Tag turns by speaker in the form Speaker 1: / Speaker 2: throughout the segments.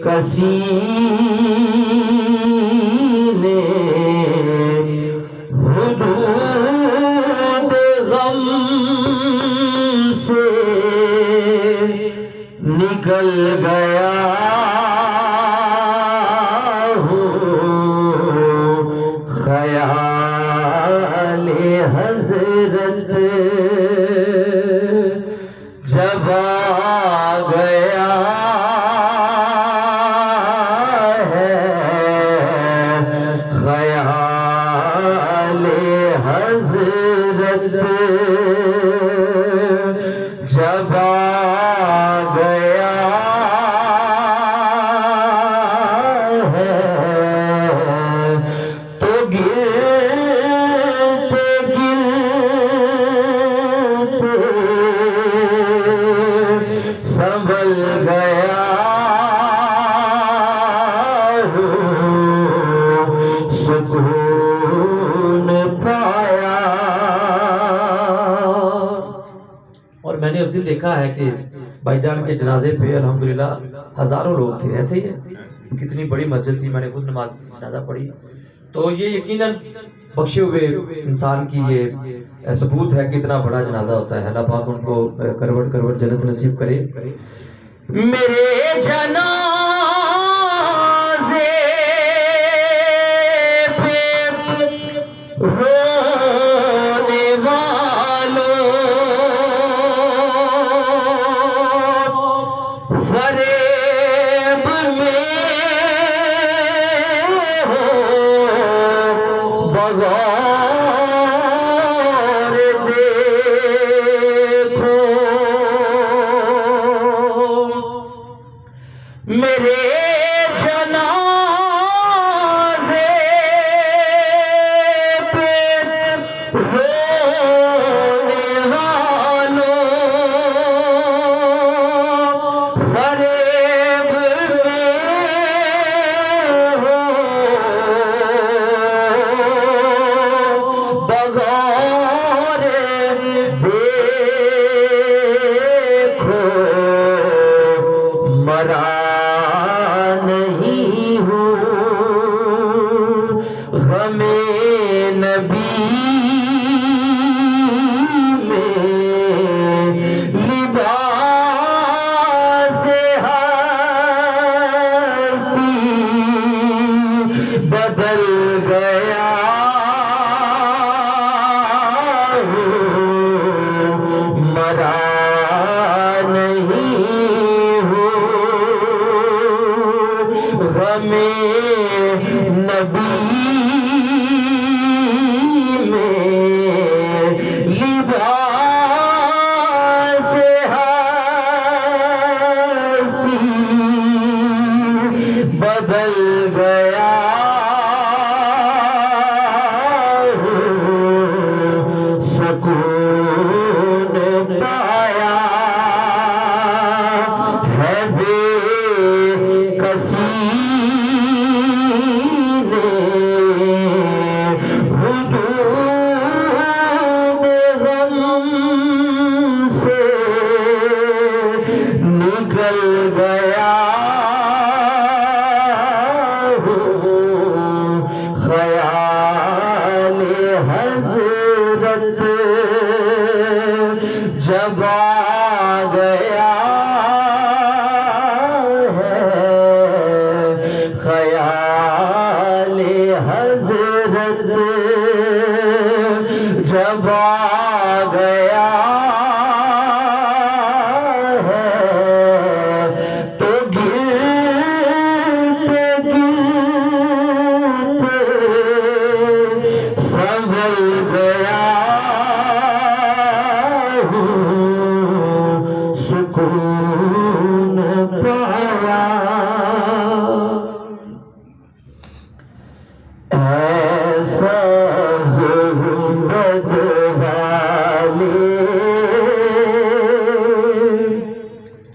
Speaker 1: کسی نے حدود غم سے نکل گیا خیال حضرت جب آ گیا ہے خیال حضرت جب آ گیا ہے تو گرتے گرتے سنبھل گیا سکون پایا۔
Speaker 2: اور میں نے اس دن دیکھا ہے کہ بھائی جان کے جنازے پہ الحمدللہ ہزاروں لوگ تھے، ایسے ہی ہے، کتنی بڑی مسجد تھی، میں نے خود نماز جنازہ پڑھی، تو یہ یقیناً بخشے ہوئے انسان کی یہ ثبوت ہے کہ اتنا بڑا جنازہ ہوتا ہے۔ اللہ پاک ان کو کروڑ کروڑ جنت نصیب کرے۔
Speaker 1: میرے جنازے پہ رونے والوں فریب میں ہو بغور دیکھو، میرے جنازے پہ رونے والوں فریب میں ہو بغور دیکھو، مرا نہیں ہوں غم نبی میں لباس ہستی بدل گیا ہوں، مرا نہیں ہوں غم نبی میں لباس ہستی بدل گیا ہوں، سکون پایا ہے بے کسی نے حدود غم سے نکل گیا ہوں، خیال حضرت جب آ گیا ہے خیال حضرت جب آ گیا ہے تو گرتے گرتے سنبھل گیا ہوں، سکون پایا۔ سبز گنبد والے،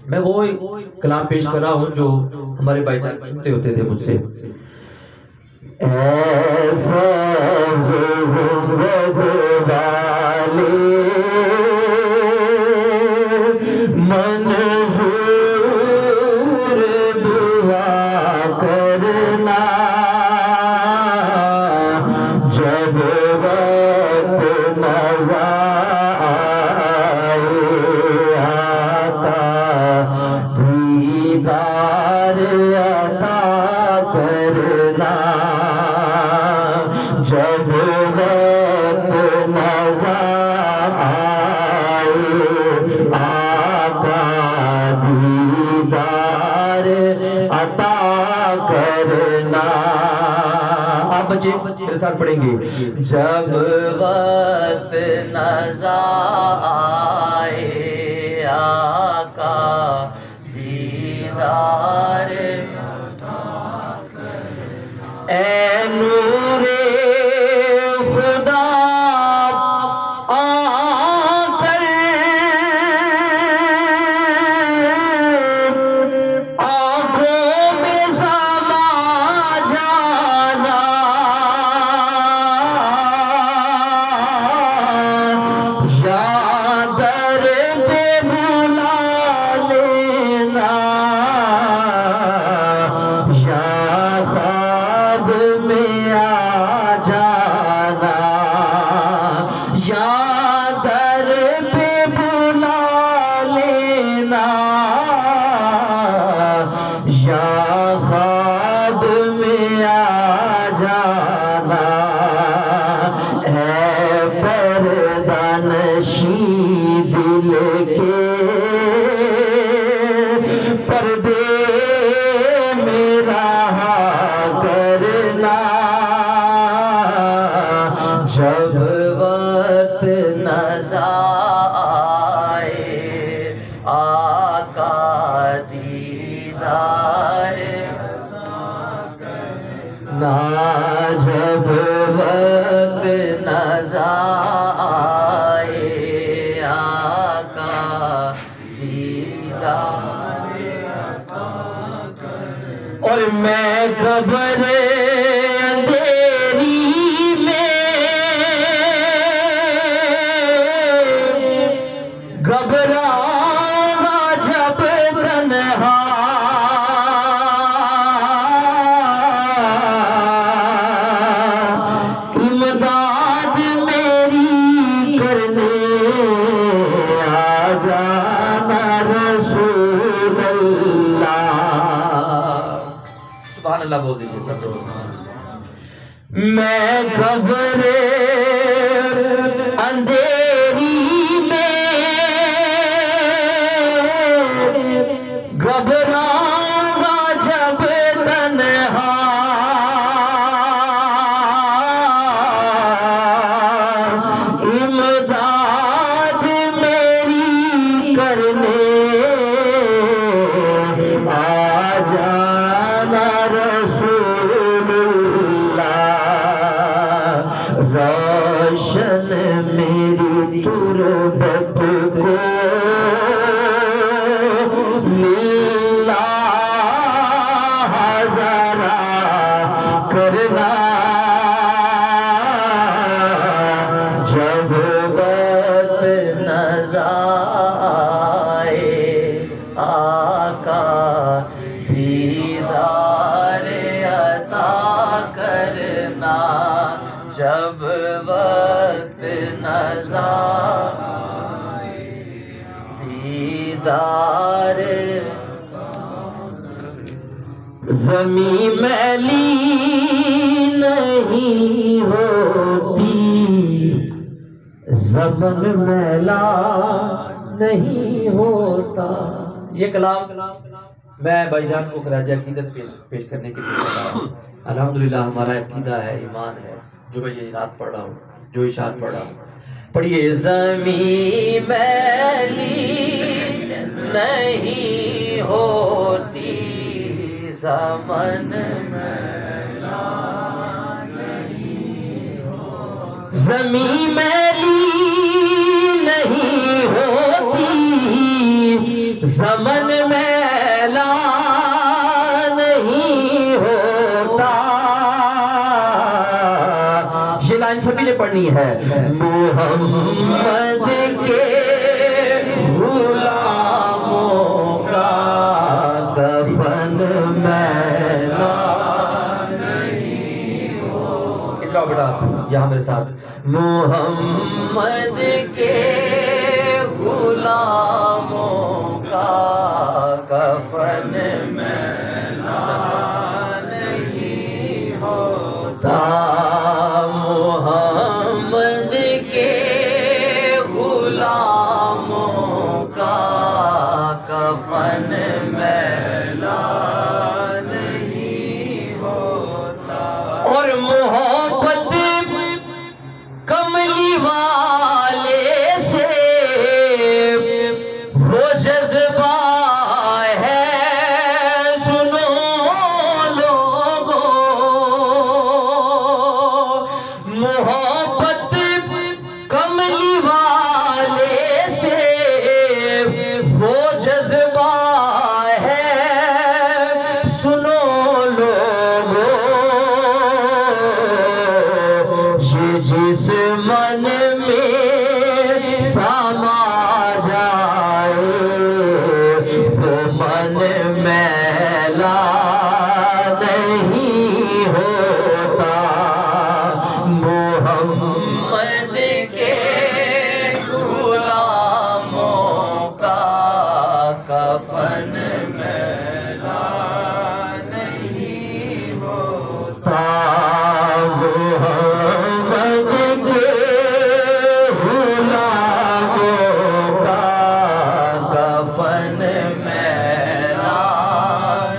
Speaker 2: میں وہ کلام پیش کر رہا ہوں جو ہمارے بھائی جان سنتے ہوتے تھے مجھ سے۔
Speaker 1: سبز گنبد والے منظور دعا عطا کرنا جب وقت نظر آئے آقا دیدار عطا کرنا.
Speaker 2: آپ بچے میرے ساتھ پڑھیں گے.
Speaker 1: جب وقت نظر آئے آقا دیدار اے نور خدا آ کر آنکھوں میں سما جانا یا در پہ بلا لینا یا خواب میں آ جانا یا در پہ بلا لینا یا خواب میں آ جانا اے پردہ نشی دل کے پردے میں رہا کرنا جب وقت نظر آئے آقا دیدار نا جب وقت نظر آئے آقا دیدار اور میں قبر اندھیری میں گھبراؤں گا جب تنہا امداد میری کرنے آ جانا رسول اللہ.
Speaker 2: سبحان اللہ بول دیجیے سب لوگ.
Speaker 1: میں قبر اندھیری میں گھبراؤں گا جب تنہا امداد میری کرنے آ جانا رسول اللہ. روشن میری تربت کو للہ ذرا کرنا جب وقت نظر آئے آقا دیدار عطا کرنا جب وقت نظر دیدار زمین میلی نہیں ہوتی زبان میلا نہیں ہوتا.
Speaker 2: یہ کلام میں بھائی جان کو خراج عقیدت پیش کرنے کے لیے کر رہا ہوں. الحمدللہ ہمارا عقیدہ ہے، ایمان ہے، جو میں یہ رات پڑھ رہا ہوں، جو اشارت پڑھ رہا ہوں. پڑھیے.
Speaker 1: زمین میلی نہیں ہوتی زمن میلا نہیں ہوتی زمین میلی نہیں ہوتی زمن میلا نہیں ہوتا.
Speaker 2: یہ لائن سبھی نے پڑھنی ہے.
Speaker 1: محمد کے غلاموں کا کفن میلا نہیں ہوتا.
Speaker 2: ادھر آؤ بیٹا آپ یہاں میرے ساتھ.
Speaker 1: محمد کے غلاموں کا کفن میلا میلا نہیں ہوتا محمد کے غلاموں کا کفن میلا نہیں ہوتا محمد کے غلاموں کا کفن میلا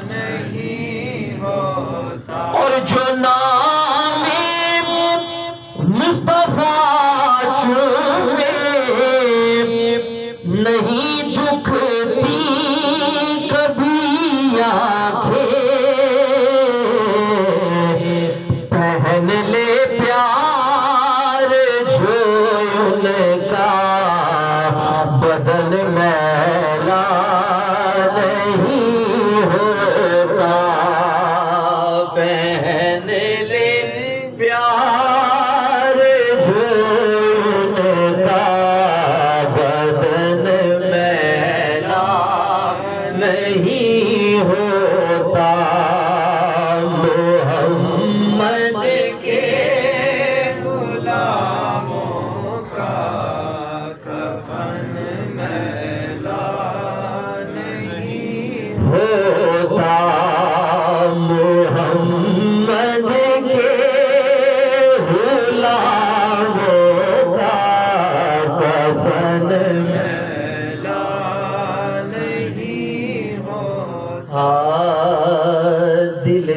Speaker 1: نہیں ہوتا اور جو نام مصطفیٰ چومے نہیں دکھتی کبھی آنکھیں پہن لے پیار جو ان کا بدن میلا نہیں ہوتا پہن لے پیار جو ان کا بدن میلا نہیں ہوتا محمد کے غلاموں کا کفن میلا نہیں ہوتا محمد کے غلاموں کا کفن میلا نہیں ہوتا دل